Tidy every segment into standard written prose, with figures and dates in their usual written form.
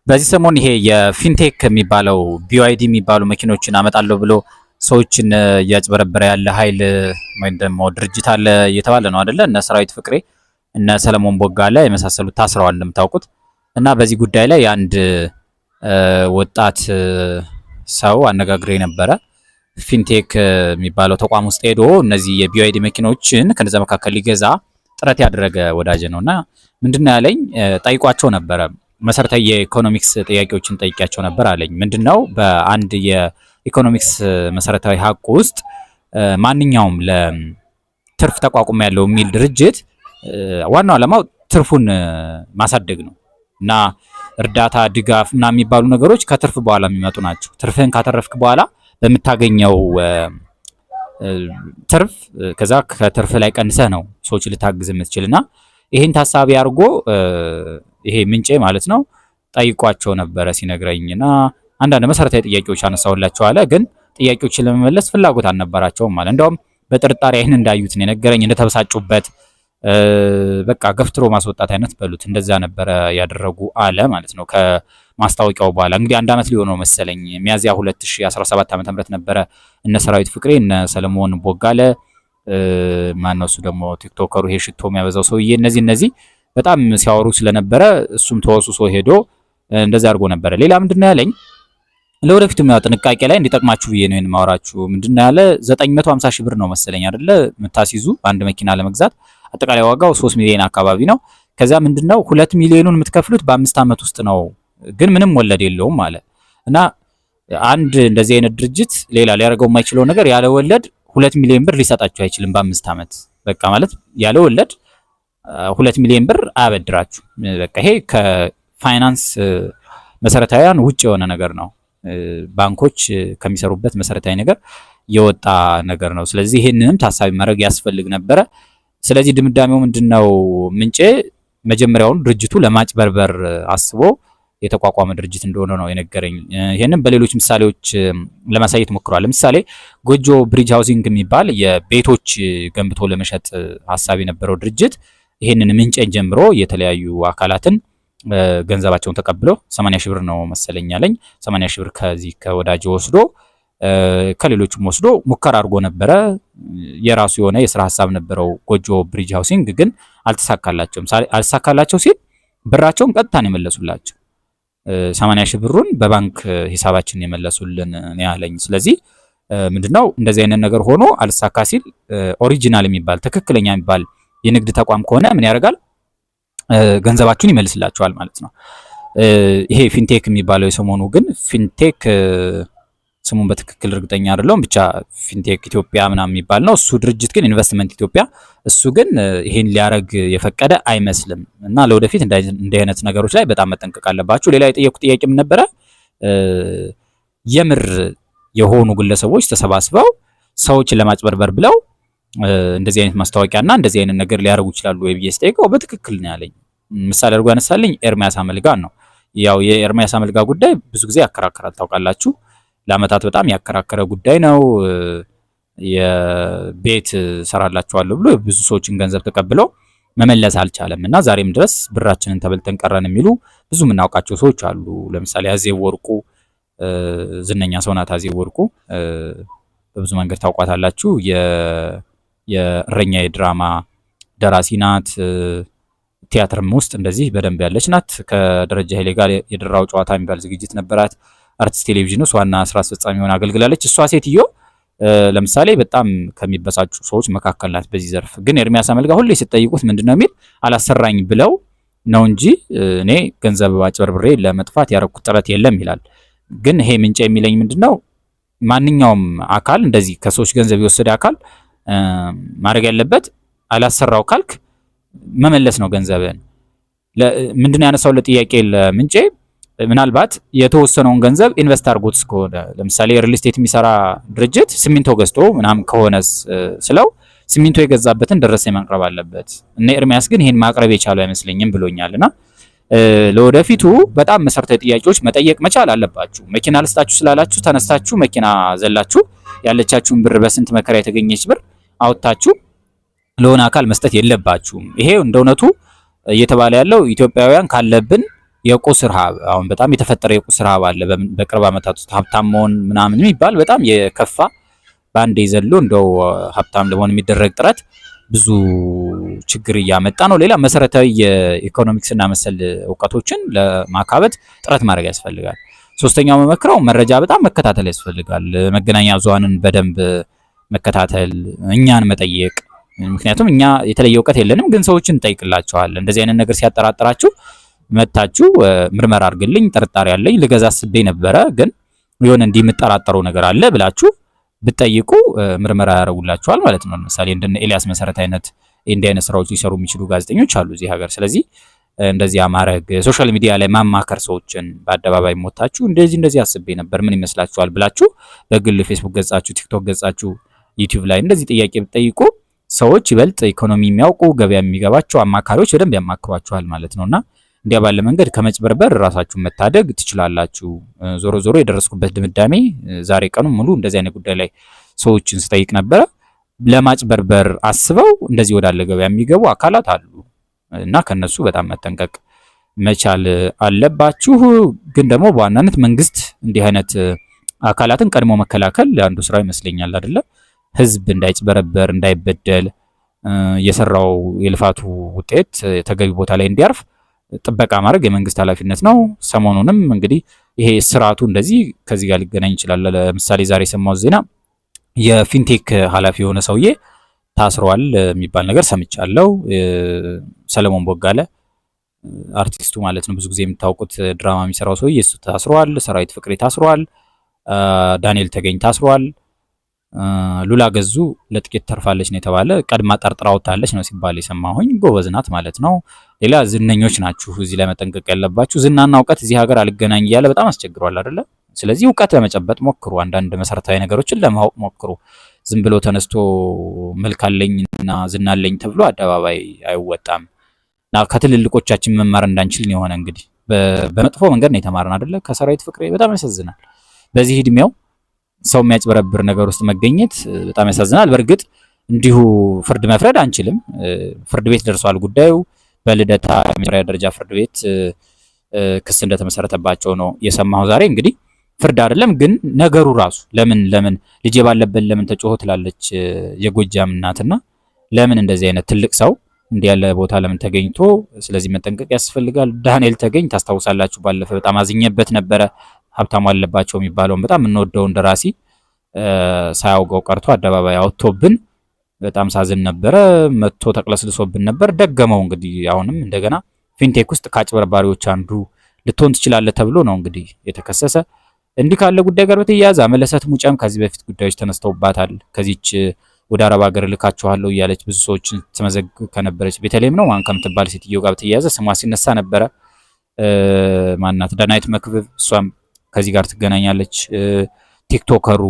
በዚህ ሰሞን ይሄ የፊንቴክ የሚባለው ቢዋይዲ የሚባሉ መኪኖችን አመጣለሁ ብሎ ሰዎችን እያጭበረበረ ያለ ኃይል ወይም ደግሞ ድርጅት አለ እየተባለ ነው አይደለ? እነ ሰራዊት ፍቅሬ እነ ሰለሞን ቦጋለ የመሳሰሉት ታስረዋል እንደምታውቁት። እና በዚህ ጉዳይ ላይ አንድ ወጣት ሰው አነጋግሬ ነበረ። ፊንቴክ የሚባለው ተቋም ውስጥ ሄዶ እነዚህ የቢዋይዲ መኪኖችን ከነዛ መካከል ሊገዛ ጥረት ያደረገ ወዳጅ ነውና ምንድነው ያለኝ፣ ጠይቋቸው ነበረ መሰረታዊ የኢኮኖሚክስ ጥያቄዎችን ጠይቂያቸው ነበር አለኝ። ምንድነው በአንድ የኢኮኖሚክስ መሰረታዊ ሀቅ ውስጥ ማንኛውም ለትርፍ ተቋቁሞ ያለው የሚል ድርጅት ዋናው ዓላማው ትርፉን ማሳደግ ነው እና እርዳታ፣ ድጋፍ እና የሚባሉ ነገሮች ከትርፍ በኋላ የሚመጡ ናቸው። ትርፍህን ካተረፍክ በኋላ በምታገኘው ትርፍ ከዛ ከትርፍ ላይ ቀንሰህ ነው ሰዎች ልታግዝ የምትችልና ይሄን ታሳቢ አድርጎ ይሄ ምንጬ ማለት ነው ጠይቋቸው ነበረ ሲነግረኝና አንዳንድ መሰረታዊ ጥያቄዎች አነሳውላቸው አለ። ግን ጥያቄዎችን ለመመለስ ፍላጎት አልነበራቸውም ማለት እንደውም በጥርጣሬ አይን እንዳዩት ነው የነገረኝ፣ እንደተበሳጩበት በቃ ገፍትሮ ማስወጣት አይነት በሉት እንደዛ ነበረ ያደረጉ አለ ማለት ነው። ከማስታወቂያው በኋላ እንግዲህ አንድ አመት ሊሆነው መሰለኝ ሚያዚያ 2017 ዓ.ም ነበረ እነ ሰራዊት ፍቅሬ እነ ሰለሞን ቦጋለ ማነው እሱ ደግሞ ቲክቶከሩ ይሄ ሽቶ የሚያበዛው ሰውዬ እነዚህ በጣም ሲያወሩ ስለነበረ እሱም ተወሱሶ ሄዶ እንደዛ አድርጎ ነበረ። ሌላ ምንድነው ያለኝ፣ ለወደፊቱ የሚያው ጥንቃቄ ላይ እንዲጠቅማችሁ ብዬ ነው የማወራችሁ። ምንድነው ያለ 950 ሺህ ብር ነው መሰለኝ አይደለ የምታስይዙ አንድ መኪና ለመግዛት አጠቃላይ ዋጋው 3 ሚሊዮን አካባቢ ነው። ከዛ ምንድነው 2 ሚሊዮኑን የምትከፍሉት በ5 አመት ውስጥ ነው፣ ግን ምንም ወለድ የለውም ማለት እና አንድ እንደዚህ አይነት ድርጅት ሌላ ሊያደርገው የማይችለው ነገር ያለ ወለድ 2 ሚሊዮን ብር ሊሰጣችሁ አይችልም በ5 አመት። በቃ ማለት ያለ ወለድ 2 ሚሊዮን ብር አያበድራችሁ። በቃ ይሄ ከፋይናንስ መሰረታዊያን ውጭ የሆነ ነገር ነው። ባንኮች ከሚሰሩበት መሰረታዊ ነገር የወጣ ነገር ነው። ስለዚህ ይሄንንም ታሳቢ ማድረግ ያስፈልግ ነበረ። ስለዚህ ድምዳሜው ምንድነው፣ ምንጬ መጀመሪያውን ድርጅቱ ለማጭበርበር አስቦ የተቋቋመ ድርጅት እንደሆነ ነው የነገረኝ። ይሄንን በሌሎች ምሳሌዎች ለማሳየት ሞክሯል። ለምሳሌ ጎጆ ብሪጅ ሃውሲንግ የሚባል የቤቶች ገንብቶ ለመሸጥ ሀሳብ የነበረው ድርጅት ይሄንን ምንጬን ጀምሮ የተለያዩ አካላትን ገንዘባቸውን ተቀብሎ 80 ሺህ ብር ነው መሰለኝ አለኝ። 80 ሺህ ብር ከዚህ ከወዳጅ ወስዶ ከሌሎችም ወስዶ ሙከራ አድርጎ ነበረ። የራሱ የሆነ የስራ ሀሳብ ነበረው ጎጆ ብሪጅ ሃውሲንግ፣ ግን አልተሳካላቸውም። አልተሳካላቸው ሲል ብራቸውን ቀጥታ ነው የመለሱላቸው። 80 ሺህ ብሩን በባንክ ሂሳባችን የመለሱልን ነው ያለኝ። ስለዚህ ምንድነው እንደዚህ አይነት ነገር ሆኖ አልተሳካ ሲል ኦሪጂናል የሚባል ትክክለኛ የሚባል የንግድ ተቋም ከሆነ ምን ያደርጋል? ገንዘባችሁን ይመልስላችኋል ማለት ነው። ይሄ ፊንቴክ የሚባለው የሰሞኑ ግን ፊንቴክ ስሙን በትክክል እርግጠኛ አይደለሁም፣ ብቻ ፊንቴክ ኢትዮጵያ ምናምን የሚባል ነው። እሱ ድርጅት ግን ኢንቨስትመንት ኢትዮጵያ፣ እሱ ግን ይሄን ሊያረግ የፈቀደ አይመስልም። እና ለወደፊት እንደ አይነት ነገሮች ላይ በጣም መጠንቀቅ አለባችሁ። ሌላ የጠየቁት ጥያቄ ምን ነበረ? የምር የሆኑ ግለሰቦች ተሰባስበው ሰዎችን ለማጭበርበር ብለው እንደዚህ አይነት ማስታወቂያና እንደዚህ አይነት ነገር ሊያረጉ ይችላሉ ወይ ብዬ ስጠይቀው በትክክል ነው ያለኝ። ምሳሌ አድርጎ ያነሳልኝ ኤርሚያስ አመልጋን ነው። ያው የኤርሚያስ አመልጋ ጉዳይ ብዙ ጊዜ ያከራከራል ታውቃላችሁ። ለአመታት በጣም ያከራከረ ጉዳይ ነው። የቤት ሰራላችኋለሁ ብሎ ብዙ ሰዎችን ገንዘብ ተቀብለው መመለስ አልቻለም እና ዛሬም ድረስ ብራችንን ተበልተን ቀረን የሚሉ ብዙ የምናውቃቸው ሰዎች አሉ። ለምሳሌ አዜብ ወርቁ ዝነኛ ሰው ናት። አዜብ ወርቁ በብዙ መንገድ ታውቋታላችሁ። የእረኛ የድራማ ደራሲ ናት። ቲያትርም ውስጥ እንደዚህ በደንብ ያለች ናት። ከደረጃ ኃይሌ ጋር የድራው ጨዋታ የሚባል ዝግጅት ነበራት። አርቲስት ቴሌቪዥን ውስጥ ዋና ስራ አስፈጻሚ ሆና አገልግላለች። እሷ ሴትዮ ለምሳሌ በጣም ከሚበሳጩ ሰዎች መካከል ናት በዚህ ዘርፍ። ግን ኤርሚያስ አመልጋ ሁሌ ሲጠይቁት ምንድነው የሚል አላሰራኝ ብለው ነው እንጂ እኔ ገንዘብ አጭበርብሬ ለመጥፋት ያረኩት ጥረት የለም ይላል። ግን ይሄ ምንጭ የሚለኝ ምንድነው ማንኛውም አካል እንደዚህ ከሰዎች ገንዘብ የወሰደ አካል ማድረግ ያለበት አላሰራው ካልክ መመለስ ነው ገንዘብን። ምንድነው ያነሳው ለጥያቄ ለምንጬ ምናልባት የተወሰነውን ገንዘብ ኢንቨስት አድርጎት ከሆነ ለምሳሌ ሪል ስቴት የሚሰራ ድርጅት ሲሚንቶ ገዝቶ ምናምን ከሆነስ ስለው ሲሚንቶ የገዛበትን ደረሰኝ ማቅረብ አለበት። እነ ኤርሚያስ ግን ይሄን ማቅረብ የቻለው አይመስለኝም ብሎኛልና ለወደፊቱ በጣም መሰረታዊ ጥያቄዎች መጠየቅ መቻል አለባችሁ። መኪና ልስጣችሁ ስላላችሁ ተነስታችሁ መኪና ዘላችሁ ያለቻችሁን ብር በስንት መከራ የተገኘች ብር አውጥታችሁ ለሆነ አካል መስጠት የለባችሁም። ይሄ እንደውነቱ እየተባለ ያለው ኢትዮጵያውያን ካለብን የቁስ ረሃብ አሁን በጣም የተፈጠረ የቁስ ረሃብ አለ። በቅርብ ዓመታት ውስጥ ሀብታም መሆን ምናምን የሚባል በጣም የከፋ በአንዴ ዘሎ እንደው ሀብታም ለመሆን የሚደረግ ጥረት ብዙ ችግር እያመጣ ነው። ሌላ መሰረታዊ የኢኮኖሚክስ እና መሰል እውቀቶችን ለማካበት ጥረት ማድረግ ያስፈልጋል። ሶስተኛው መመክረው መረጃ በጣም መከታተል ያስፈልጋል። መገናኛ ብዙሃንን በደንብ መከታተል፣ እኛን መጠየቅ። ምክንያቱም እኛ የተለየ እውቀት የለንም፣ ግን ሰዎችን እንጠይቅላቸዋለን። እንደዚህ አይነት ነገር ሲያጠራጥራችሁ መታችሁ ምርመራ አድርግልኝ፣ ጥርጣሬ አለኝ፣ ልገዛ አስቤ ነበረ፣ ግን የሆነ እንዲህ የምጠራጠረው ነገር አለ ብላችሁ ብትጠይቁ ምርመራ ያደርጉላችኋል ማለት ነው። ለምሳሌ እንደነ ኤልያስ መሰረት አይነት እንዲህ አይነት ስራዎች ሊሰሩ የሚችሉ ጋዜጠኞች አሉ እዚህ ሀገር። ስለዚህ እንደዚህ ማድረግ፣ ሶሻል ሚዲያ ላይ ማማከር፣ ሰዎችን በአደባባይ ሞታችሁ እንደዚህ አስቤ ነበር ምን ይመስላችኋል ብላችሁ በግል ፌስቡክ ገጻችሁ፣ ቲክቶክ ገጻችሁ፣ ዩቲዩብ ላይ እንደዚህ ጥያቄ ብትጠይቁ ሰዎች ይበልጥ ኢኮኖሚ የሚያውቁ ገበያ የሚገባቸው አማካሪዎች በደንብ ያማክሯችኋል ማለት ነውና እንዲያ ባለ መንገድ ከመጭበርበር ራሳችሁን መታደግ ትችላላችሁ። ዞሮ ዞሮ የደረስኩበት ድምዳሜ ዛሬ ቀኑን ሙሉ እንደዚህ አይነት ጉዳይ ላይ ሰዎችን ስጠይቅ ነበረ። ለማጭበርበር አስበው እንደዚህ ወዳለ ገበያ የሚገቡ አካላት አሉ እና ከነሱ በጣም መጠንቀቅ መቻል አለባችሁ። ግን ደግሞ በዋናነት መንግስት እንዲህ አይነት አካላትን ቀድሞ መከላከል አንዱ ስራ ይመስለኛል አይደለ? ህዝብ እንዳይጭበረበር እንዳይበደል፣ የሰራው የልፋቱ ውጤት ተገቢ ቦታ ላይ እንዲያርፍ ጥበቃ ማድረግ የመንግስት ኃላፊነት ነው። ሰሞኑንም እንግዲህ ይሄ ስርዓቱ እንደዚህ ከዚህ ጋር ሊገናኝ ይችላል። ለምሳሌ ዛሬ የሰማሁት ዜና የፊንቴክ ኃላፊ የሆነ ሰውዬ ታስሯል የሚባል ነገር ሰምቻለሁ። ሰለሞን ቦጋለ አርቲስቱ ማለት ነው፣ ብዙ ጊዜ የምታውቁት ድራማ የሚሰራው ሰውዬ እሱ ታስሯል። ሰራዊት ፍቅሬ ታስሯል። ዳንኤል ተገኝ ታስሯል። ሉላ ገዙ ለጥቂት ተርፋለች ነው የተባለ። ቀድማ ጠርጥራ ወጣለች ነው ሲባል የሰማሁኝ። ጎበዝ ናት ማለት ነው። ሌላ ዝነኞች ናችሁ እዚህ ላይ መጠንቀቅ ያለባችሁ። ዝናና እውቀት እዚህ ሀገር አልገናኝ እያለ በጣም አስቸግሯል አይደለ? ስለዚህ እውቀት ለመጨበጥ ሞክሩ። አንዳንድ መሰረታዊ ነገሮችን ለማወቅ ሞክሩ። ዝም ብሎ ተነስቶ መልካለኝና ዝናለኝ ተብሎ አደባባይ አይወጣም። እና ከትልልቆቻችን መማር እንዳንችል ነው የሆነ። እንግዲህ በመጥፎ መንገድ ነው የተማረን አይደለ? ከሰራዊት ፍቅሬ በጣም ያሳዝናል። በዚህ እድሜው ሰው የሚያጭበረብር ነገር ውስጥ መገኘት በጣም ያሳዝናል። በእርግጥ እንዲሁ ፍርድ መፍረድ አንችልም። ፍርድ ቤት ደርሷል ጉዳዩ። በልደታ የመጀመሪያ ደረጃ ፍርድ ቤት ክስ እንደተመሰረተባቸው ነው የሰማሁ ዛሬ። እንግዲህ ፍርድ አይደለም ግን ነገሩ ራሱ ለምን ልጄ ባለበት ለምን ተጮሆ ትላለች የጎጃም እናትና፣ ለምን እንደዚህ አይነት ትልቅ ሰው እንዲህ ያለ ቦታ ለምን ተገኝቶ? ስለዚህ መጠንቀቅ ያስፈልጋል። ዳንኤል ተገኝ ታስታውሳላችሁ፣ ባለፈ በጣም አዝኜበት ነበረ። ሀብታሙ አለባቸው የሚባለውን በጣም የምንወደውን ደራሲ ሳያውቀው ቀርቶ አደባባይ አውጥቶብን በጣም ሳዝን ነበረ። መጥቶ ተቅለስልሶብን ነበር። ደገመው እንግዲህ አሁንም እንደገና ፊንቴክ ውስጥ ከአጭበርባሪዎች አንዱ ልትሆን ትችላለህ ተብሎ ነው እንግዲህ የተከሰሰ። እንዲህ ካለ ጉዳይ ጋር በተያያዘ መለሰት ሙጨም ከዚህ በፊት ጉዳዮች ተነስተውባታል። ከዚች ወደ አረብ ሀገር ልካችኋለሁ እያለች ብዙ ሰዎችን ትመዘግብ ከነበረች ቤተልሔም ነው ማን ከምትባል ሴትዮ ጋር በተያያዘ ስሟ ሲነሳ ነበረ። ማናት ዳናይት መክብብ፣ እሷም ከዚህ ጋር ትገናኛለች። ቲክቶከሩ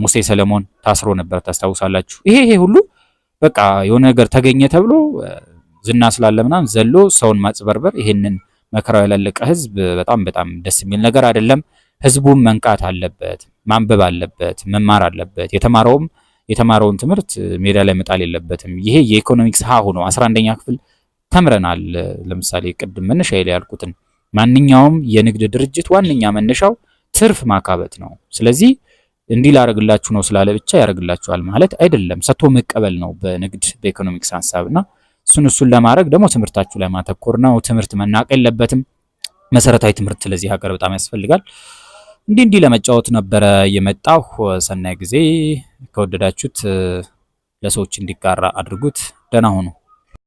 ሙሴ ሰለሞን ታስሮ ነበር ታስታውሳላችሁ። ይሄ ሁሉ በቃ የሆነ ነገር ተገኘ ተብሎ ዝና ስላለ ምናምን ዘሎ ሰውን ማጭበርበር፣ ይሄንን መከራው ያላለቀ ህዝብ በጣም በጣም ደስ የሚል ነገር አይደለም። ህዝቡም መንቃት አለበት፣ ማንበብ አለበት፣ መማር አለበት። የተማረውን ትምህርት ሜዳ ላይ መጣል የለበትም። ይሄ የኢኮኖሚክስ ሀሁ ነው። 11ኛ ክፍል ተምረናል። ለምሳሌ ቅድም መነሻ ላይ ያልኩትን ማንኛውም የንግድ ድርጅት ዋነኛ መነሻው ትርፍ ማካበት ነው። ስለዚህ እንዲህ ላደርግላችሁ ነው ስላለ ብቻ ያደርግላችኋል ማለት አይደለም። ሰጥቶ መቀበል ነው በንግድ በኢኮኖሚክስ ሐሳብና እሱን ለማድረግ ደግሞ ትምህርታችሁ ላይ ማተኮር ነው። ትምህርት መናቅ የለበትም። መሰረታዊ ትምህርት ለዚህ ሀገር በጣም ያስፈልጋል። እንዲህ ለመጫወት ነበረ የመጣሁ። ሰናይ ጊዜ። ከወደዳችሁት ለሰዎች እንዲጋራ አድርጉት። ደህና ሁኑ።